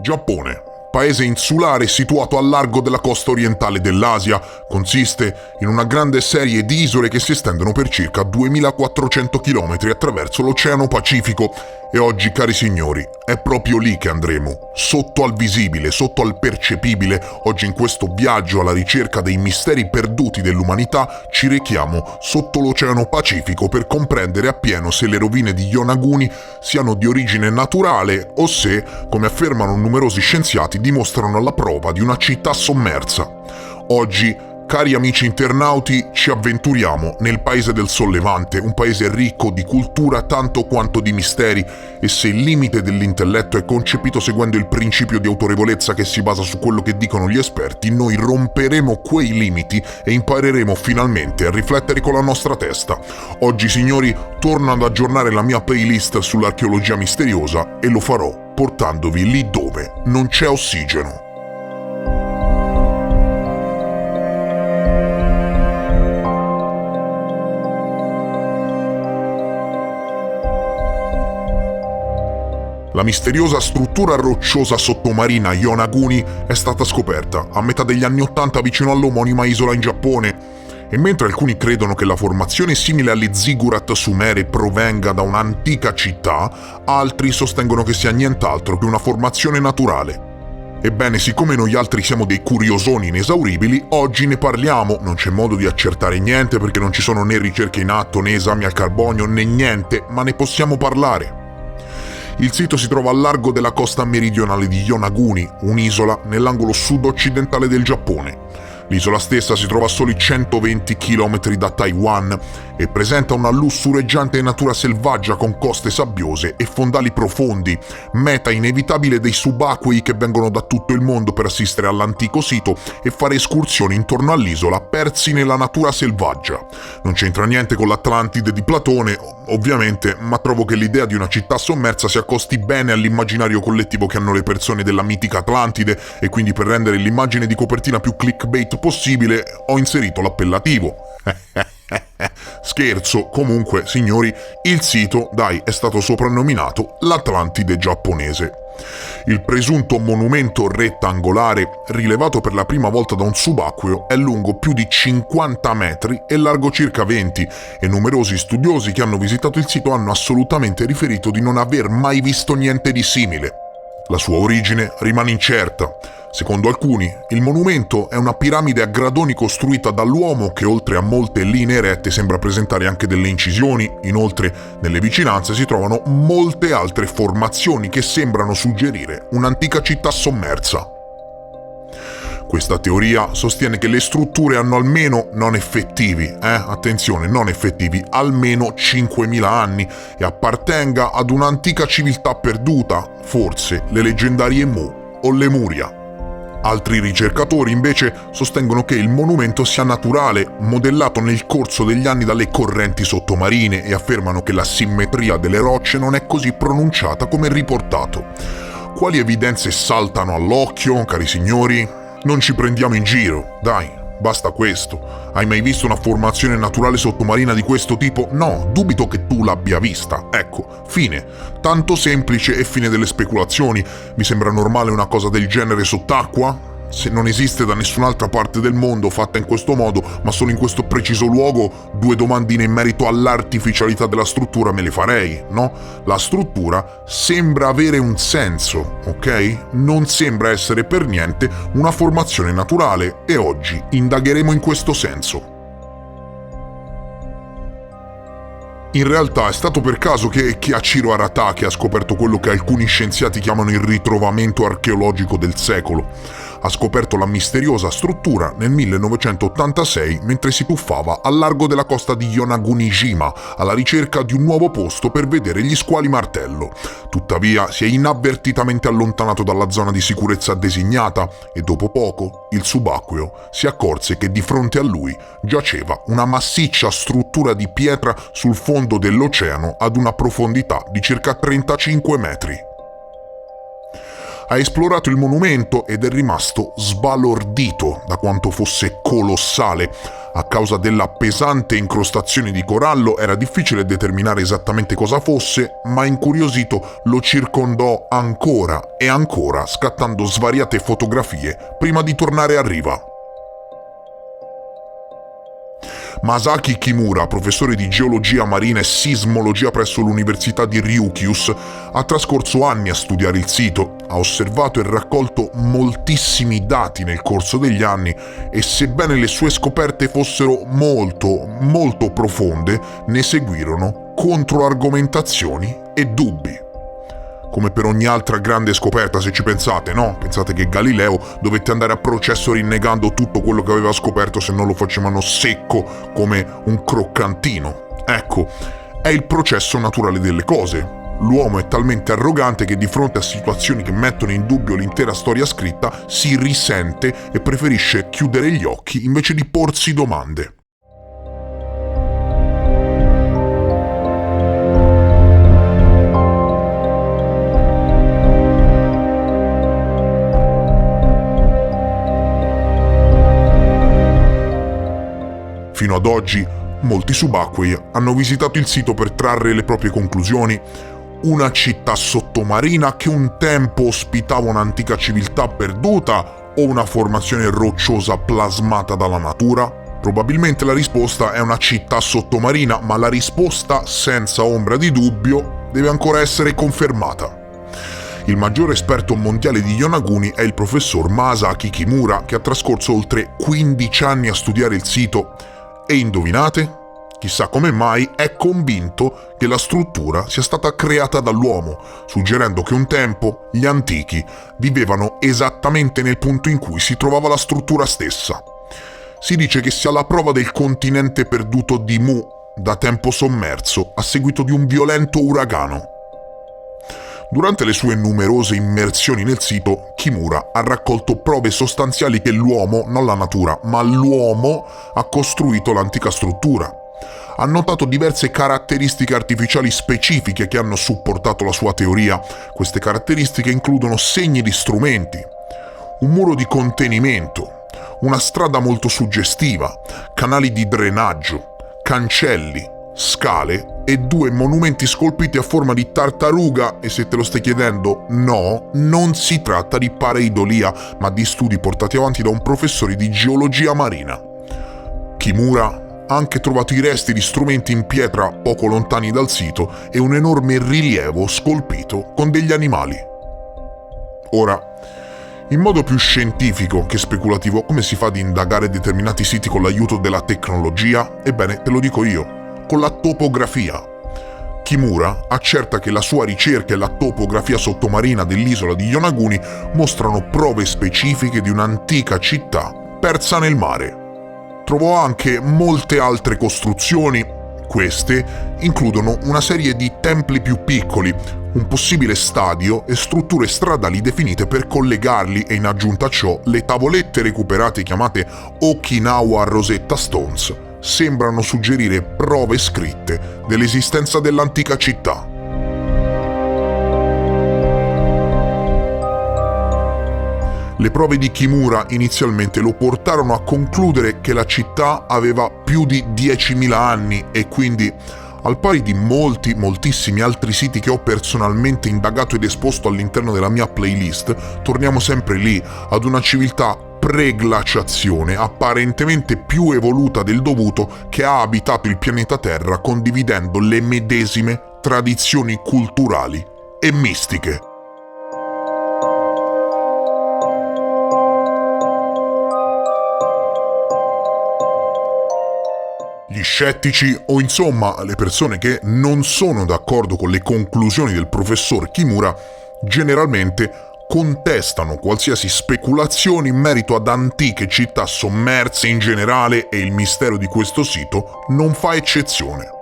Giappone, paese insulare situato al largo della costa orientale dell'Asia, consiste in una grande serie di isole che si estendono per circa 2400 km attraverso l'Oceano Pacifico. E oggi, cari signori, è proprio lì che andremo, sotto al visibile, sotto al percepibile. Oggi in questo viaggio alla ricerca dei misteri perduti dell'umanità ci rechiamo sotto l'Oceano Pacifico per comprendere appieno se le rovine di Yonaguni siano di origine naturale o se, come affermano numerosi scienziati, dimostrano la prova di una città sommersa. Oggi, cari amici internauti, ci avventuriamo nel paese del Sollevante, un paese ricco di cultura tanto quanto di misteri, e se il limite dell'intelletto è concepito seguendo il principio di autorevolezza che si basa su quello che dicono gli esperti, noi romperemo quei limiti e impareremo finalmente a riflettere con la nostra testa. Oggi, signori, torno ad aggiornare la mia playlist sull'archeologia misteriosa e lo farò portandovi lì dove non c'è ossigeno. La misteriosa struttura rocciosa sottomarina Yonaguni è stata scoperta a metà degli anni '80 vicino all'omonima isola in Giappone. E mentre alcuni credono che la formazione simile alle ziggurat sumere provenga da un'antica città, altri sostengono che sia nient'altro che una formazione naturale. Ebbene, siccome noi altri siamo dei curiosoni inesauribili, oggi ne parliamo. Non c'è modo di accertare niente perché non ci sono né ricerche in atto, né esami al carbonio, né niente, ma ne possiamo parlare. Il sito si trova al largo della costa meridionale di Yonaguni, un'isola nell'angolo sud-occidentale del Giappone. L'isola stessa si trova a soli 120 km da Taiwan e presenta una lussureggiante natura selvaggia con coste sabbiose e fondali profondi, meta inevitabile dei subacquei che vengono da tutto il mondo per assistere all'antico sito e fare escursioni intorno all'isola persi nella natura selvaggia. Non c'entra niente con l'Atlantide di Platone, ovviamente, ma trovo che l'idea di una città sommersa si accosti bene all'immaginario collettivo che hanno le persone della mitica Atlantide, e quindi per rendere l'immagine di copertina più clickbait possibile ho inserito l'appellativo. Scherzo, comunque, signori, il sito, è stato soprannominato l'Atlantide giapponese. Il presunto monumento rettangolare, rilevato per la prima volta da un subacqueo, è lungo più di 50 metri e largo circa 20, e numerosi studiosi che hanno visitato il sito hanno assolutamente riferito di non aver mai visto niente di simile. La sua origine rimane incerta. Secondo alcuni, il monumento è una piramide a gradoni costruita dall'uomo che, oltre a molte linee rette, sembra presentare anche delle incisioni. Inoltre, nelle vicinanze si trovano molte altre formazioni che sembrano suggerire un'antica città sommersa. Questa teoria sostiene che le strutture hanno almeno non effettivi, almeno 5.000 anni e appartenga ad un'antica civiltà perduta, forse le leggendarie Mu o Lemuria. Altri ricercatori invece sostengono che il monumento sia naturale, modellato nel corso degli anni dalle correnti sottomarine, e affermano che la simmetria delle rocce non è così pronunciata come riportato. Quali evidenze saltano all'occhio, cari signori? Non ci prendiamo in giro, basta questo. Hai mai visto una formazione naturale sottomarina di questo tipo? No, dubito che tu l'abbia vista. Ecco, fine. Tanto semplice e fine delle speculazioni. Vi sembra normale una cosa del genere sott'acqua? Se non esiste da nessun'altra parte del mondo fatta in questo modo, ma solo in questo preciso luogo, 2 domandine in merito all'artificialità della struttura me le farei, no? La struttura sembra avere un senso, ok? Non sembra essere per niente una formazione naturale, e oggi indagheremo in questo senso. In realtà è stato per caso che Kiichiro Aratake ha scoperto quello che alcuni scienziati chiamano il ritrovamento archeologico del secolo. Ha scoperto la misteriosa struttura nel 1986 mentre si tuffava al largo della costa di Yonagunijima alla ricerca di un nuovo posto per vedere gli squali martello. Tuttavia si è inavvertitamente allontanato dalla zona di sicurezza designata e dopo poco il subacqueo si accorse che di fronte a lui giaceva una massiccia struttura di pietra sul fondo dell'oceano ad una profondità di circa 35 metri. Ha esplorato il monumento ed è rimasto sbalordito da quanto fosse colossale. A causa della pesante incrostazione di corallo era difficile determinare esattamente cosa fosse, ma incuriosito lo circondò ancora e ancora, scattando svariate fotografie prima di tornare a riva. Masaki Kimura, professore di geologia marina e sismologia presso l'Università di Ryukyus, ha trascorso anni a studiare il sito, ha osservato e raccolto moltissimi dati nel corso degli anni e sebbene le sue scoperte fossero molto profonde, ne seguirono controargomentazioni e dubbi. Come per ogni altra grande scoperta, se ci pensate, no? Pensate che Galileo dovette andare a processo rinnegando tutto quello che aveva scoperto se non lo facevano secco come un croccantino. Ecco, è il processo naturale delle cose. L'uomo è talmente arrogante che di fronte a situazioni che mettono in dubbio l'intera storia scritta si risente e preferisce chiudere gli occhi invece di porsi domande. Fino ad oggi, molti subacquei hanno visitato il sito per trarre le proprie conclusioni. Una città sottomarina che un tempo ospitava un'antica civiltà perduta o una formazione rocciosa plasmata dalla natura? Probabilmente la risposta è una città sottomarina, ma la risposta, senza ombra di dubbio, deve ancora essere confermata. Il maggiore esperto mondiale di Yonaguni è il professor Masaki Kimura, che ha trascorso oltre 15 anni a studiare il sito. E indovinate? Chissà come mai è convinto che la struttura sia stata creata dall'uomo, suggerendo che un tempo gli antichi vivevano esattamente nel punto in cui si trovava la struttura stessa. Si dice che sia la prova del continente perduto di Mu, da tempo sommerso a seguito di un violento uragano. Durante le sue numerose immersioni nel sito, Kimura ha raccolto prove sostanziali che l'uomo, non la natura, ma l'uomo ha costruito l'antica struttura. Ha notato diverse caratteristiche artificiali specifiche che hanno supportato la sua teoria. Queste caratteristiche includono segni di strumenti, un muro di contenimento, una strada molto suggestiva, canali di drenaggio, cancelli, scale e 2 monumenti scolpiti a forma di tartaruga. E se te lo stai chiedendo, no, non si tratta di pareidolia, ma di studi portati avanti da un professore di geologia marina. Kimura ha anche trovato i resti di strumenti in pietra poco lontani dal sito e un enorme rilievo scolpito con degli animali. Ora, in modo più scientifico che speculativo, come si fa ad indagare determinati siti con l'aiuto della tecnologia? Ebbene, te lo dico io. Con la topografia. Kimura accerta che la sua ricerca e la topografia sottomarina dell'isola di Yonaguni mostrano prove specifiche di un'antica città persa nel mare. Trovò anche molte altre costruzioni. Queste includono una serie di templi più piccoli, un possibile stadio e strutture stradali definite per collegarli e in aggiunta a ciò le tavolette recuperate chiamate Okinawa Rosetta Stones sembrano suggerire prove scritte dell'esistenza dell'antica città. Le prove di Kimura inizialmente lo portarono a concludere che la città aveva più di 10.000 anni e quindi, al pari di moltissimi altri siti che ho personalmente indagato ed esposto all'interno della mia playlist, torniamo sempre lì, ad una civiltà pre-glaciazione, apparentemente più evoluta del dovuto, che ha abitato il pianeta Terra condividendo le medesime tradizioni culturali e mistiche. Gli scettici, o insomma le persone che non sono d'accordo con le conclusioni del professor Kimura, generalmente contestano qualsiasi speculazione in merito ad antiche città sommerse in generale, e il mistero di questo sito non fa eccezione.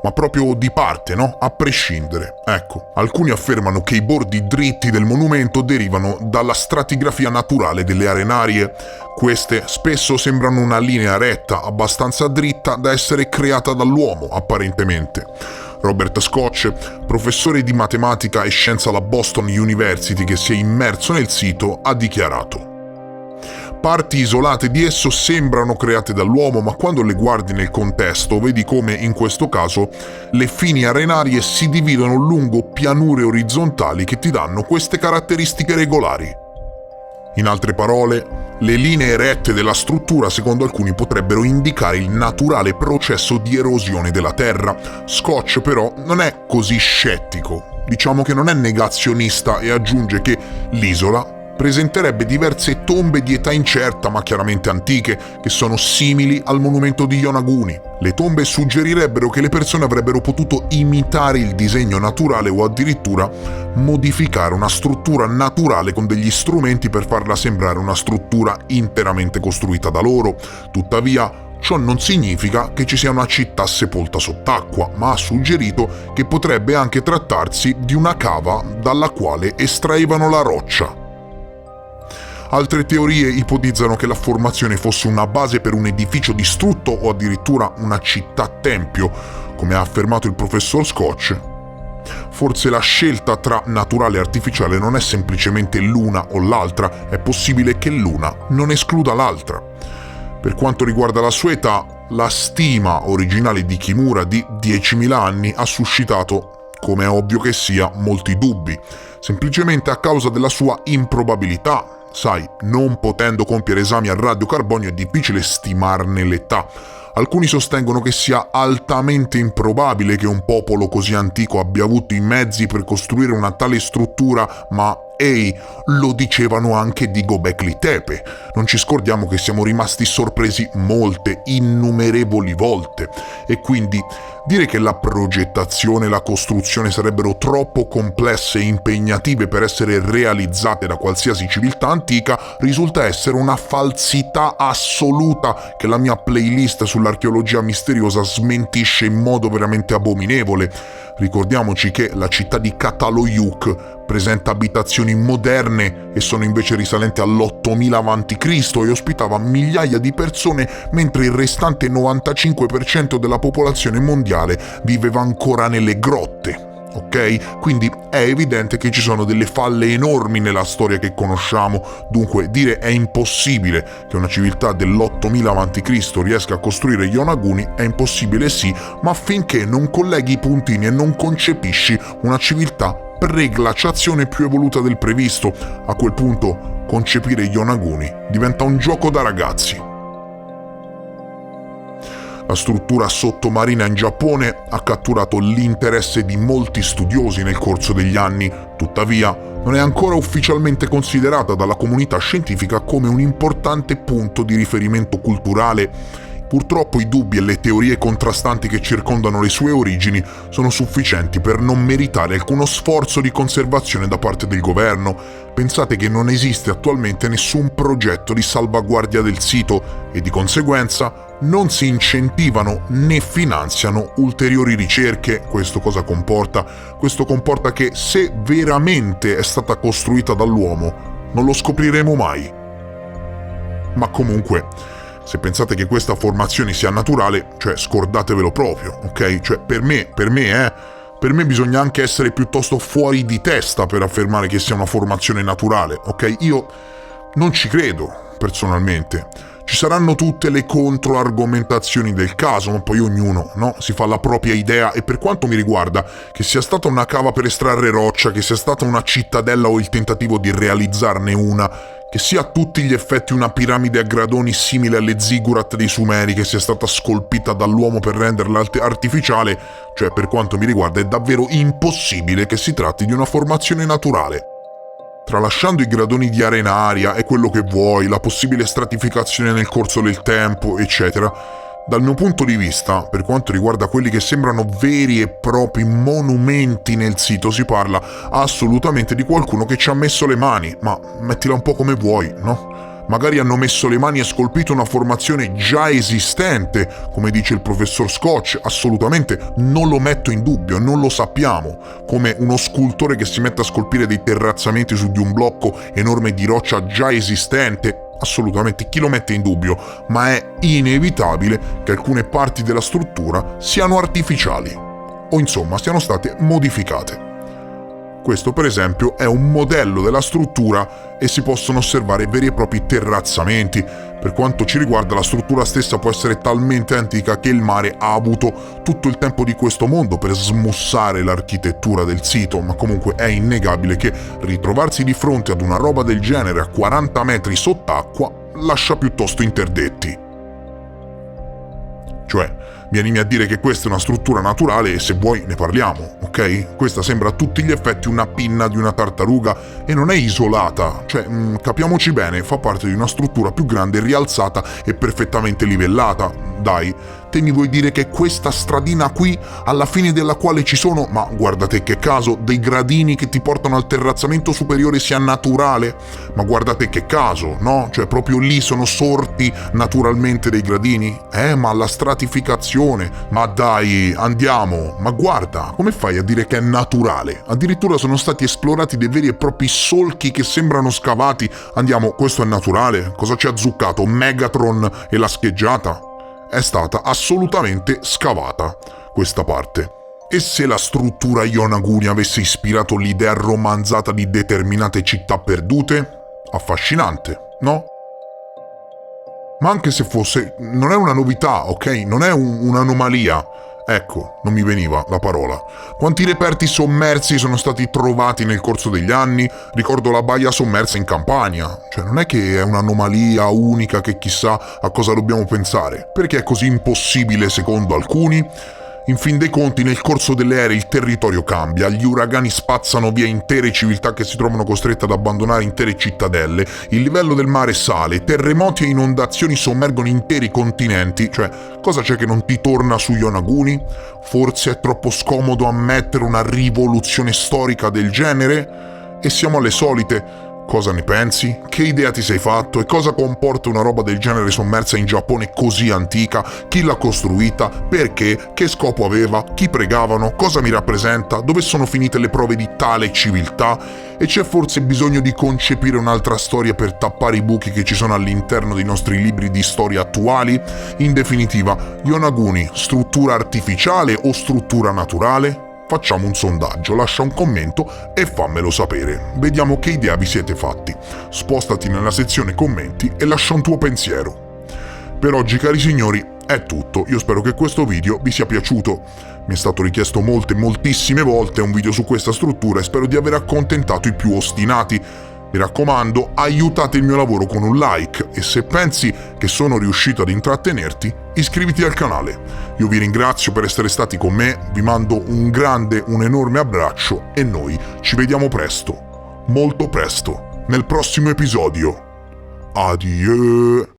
Ma proprio di parte, no? A prescindere. Ecco, alcuni affermano che i bordi dritti del monumento derivano dalla stratigrafia naturale delle arenarie. Queste spesso sembrano una linea retta, abbastanza dritta da essere creata dall'uomo, apparentemente. Robert Scotch, professore di matematica e scienza alla Boston University che si è immerso nel sito, ha dichiarato: parti isolate di esso sembrano create dall'uomo, ma quando le guardi nel contesto vedi come, in questo caso, le fini arenarie si dividono lungo pianure orizzontali che ti danno queste caratteristiche regolari. In altre parole, le linee rette della struttura secondo alcuni potrebbero indicare il naturale processo di erosione della Terra. Scotch però non è così scettico, diciamo che non è negazionista e aggiunge che l'isola presenterebbe diverse tombe di età incerta ma chiaramente antiche che sono simili al monumento di Yonaguni. Le tombe suggerirebbero che le persone avrebbero potuto imitare il disegno naturale o addirittura modificare una struttura naturale con degli strumenti per farla sembrare una struttura interamente costruita da loro. Tuttavia, ciò non significa che ci sia una città sepolta sott'acqua, ma ha suggerito che potrebbe anche trattarsi di una cava dalla quale estraevano la roccia. Altre teorie ipotizzano che la formazione fosse una base per un edificio distrutto o addirittura una città-tempio, come ha affermato il professor Scotch. Forse la scelta tra naturale e artificiale non è semplicemente l'una o l'altra, è possibile che l'una non escluda l'altra. Per quanto riguarda la sua età, la stima originale di Kimura di 10.000 anni ha suscitato, come è ovvio che sia, molti dubbi, semplicemente a causa della sua improbabilità. Sai, non potendo compiere esami a radiocarbonio è difficile stimarne l'età. Alcuni sostengono che sia altamente improbabile che un popolo così antico abbia avuto i mezzi per costruire una tale struttura, ma lo dicevano anche di Göbekli Tepe. Non ci scordiamo che siamo rimasti sorpresi molte, innumerevoli volte. E quindi dire che la progettazione e la costruzione sarebbero troppo complesse e impegnative per essere realizzate da qualsiasi civiltà antica risulta essere una falsità assoluta che la mia playlist sull'archeologia misteriosa smentisce in modo veramente abominevole. Ricordiamoci che la città di Çatalhöyük presenta abitazioni moderne e sono invece risalenti all'8000 a.C. e ospitava migliaia di persone, mentre il restante 95% della popolazione mondiale viveva ancora nelle grotte. Ok? Quindi è evidente che ci sono delle falle enormi nella storia che conosciamo, dunque dire è impossibile che una civiltà dell'8000 a.C. riesca a costruire Yonaguni è impossibile sì, ma finché non colleghi i puntini e non concepisci una civiltà pre-glaciazione più evoluta del previsto, a quel punto concepire Yonaguni diventa un gioco da ragazzi. La struttura sottomarina in Giappone ha catturato l'interesse di molti studiosi nel corso degli anni, tuttavia non è ancora ufficialmente considerata dalla comunità scientifica come un importante punto di riferimento culturale. Purtroppo i dubbi e le teorie contrastanti che circondano le sue origini sono sufficienti per non meritare alcuno sforzo di conservazione da parte del governo. Pensate che non esiste attualmente nessun progetto di salvaguardia del sito e di conseguenza non si incentivano né finanziano ulteriori ricerche. Questo cosa comporta? Questo comporta che se veramente è stata costruita dall'uomo non lo scopriremo mai. Ma comunque, se pensate che questa formazione sia naturale, cioè scordatevelo proprio, ok? Cioè per me bisogna anche essere piuttosto fuori di testa per affermare che sia una formazione naturale, ok? Io non ci credo, personalmente. Ci saranno tutte le controargomentazioni del caso, ma poi ognuno, no, si fa la propria idea e per quanto mi riguarda, che sia stata una cava per estrarre roccia, che sia stata una cittadella o il tentativo di realizzarne una, che sia a tutti gli effetti una piramide a gradoni simile alle ziggurat dei Sumeri, che sia stata scolpita dall'uomo per renderla artificiale, cioè per quanto mi riguarda è davvero impossibile che si tratti di una formazione naturale. Tralasciando i gradoni di arena-aria e quello che vuoi, la possibile stratificazione nel corso del tempo, eccetera, dal mio punto di vista, per quanto riguarda quelli che sembrano veri e propri monumenti nel sito, si parla assolutamente di qualcuno che ci ha messo le mani, ma mettila un po' come vuoi, no? Magari hanno messo le mani e scolpito una formazione già esistente, come dice il professor Scotch, assolutamente non lo metto in dubbio, non lo sappiamo, come uno scultore che si mette a scolpire dei terrazzamenti su di un blocco enorme di roccia già esistente, assolutamente chi lo mette in dubbio, ma è inevitabile che alcune parti della struttura siano artificiali. o insomma siano state modificate. Questo per esempio è un modello della struttura e si possono osservare veri e propri terrazzamenti. Per quanto ci riguarda, la struttura stessa può essere talmente antica che il mare ha avuto tutto il tempo di questo mondo per smussare l'architettura del sito, ma comunque è innegabile che ritrovarsi di fronte ad una roba del genere a 40 metri sott'acqua lascia piuttosto interdetti. Cioè, vienimi a dire che questa è una struttura naturale e se vuoi ne parliamo, ok? Questa sembra a tutti gli effetti una pinna di una tartaruga e non è isolata, cioè, capiamoci bene, fa parte di una struttura più grande, rialzata e perfettamente livellata. Dai, te mi vuoi dire che questa stradina qui, alla fine della quale ci sono, ma guardate che caso, dei gradini che ti portano al terrazzamento superiore sia naturale? Ma guardate che caso, no? Cioè proprio lì sono sorti naturalmente dei gradini? Ma la stratificazione, ma dai, andiamo, ma guarda, come fai a dire che è naturale? Addirittura sono stati esplorati dei veri e propri solchi che sembrano scavati. Andiamo, questo è naturale? Cosa ci ha zuccato? Megatron e la scheggiata? È stata assolutamente scavata questa parte. E se la struttura Yonaguni avesse ispirato l'idea romanzata di determinate città perdute? Affascinante, no? Ma anche se fosse, non è una novità, ok? Non è un'anomalia. Ecco, non mi veniva la parola. Quanti reperti sommersi sono stati trovati nel corso degli anni? Ricordo la baia sommersa in Campania. Cioè, non è che è un'anomalia unica che chissà a cosa dobbiamo pensare. Perché è così impossibile secondo alcuni? In fin dei conti, nel corso delle ere il territorio cambia, gli uragani spazzano via intere civiltà che si trovano costrette ad abbandonare intere cittadelle, il livello del mare sale, terremoti e inondazioni sommergono interi continenti, cioè cosa c'è che non ti torna su Yonaguni? Forse è troppo scomodo ammettere una rivoluzione storica del genere? E siamo alle solite. Cosa ne pensi? Che idea ti sei fatto? E cosa comporta una roba del genere sommersa in Giappone così antica? Chi l'ha costruita? Perché? Che scopo aveva? Chi pregavano? Cosa mi rappresenta? Dove sono finite le prove di tale civiltà? E c'è forse bisogno di concepire un'altra storia per tappare i buchi che ci sono all'interno dei nostri libri di storia attuali? In definitiva, Yonaguni, struttura artificiale o struttura naturale? Facciamo un sondaggio, lascia un commento e fammelo sapere. Vediamo che idea vi siete fatti. Spostati nella sezione commenti e lascia un tuo pensiero. Per oggi, cari signori, è tutto. Io spero che questo video vi sia piaciuto. Mi è stato richiesto moltissime volte un video su questa struttura e spero di aver accontentato i più ostinati. Mi raccomando, aiutate il mio lavoro con un like e se pensi che sono riuscito ad intrattenerti, iscriviti al canale. Io vi ringrazio per essere stati con me, vi mando un enorme abbraccio e noi ci vediamo presto, molto presto, nel prossimo episodio. Adieu!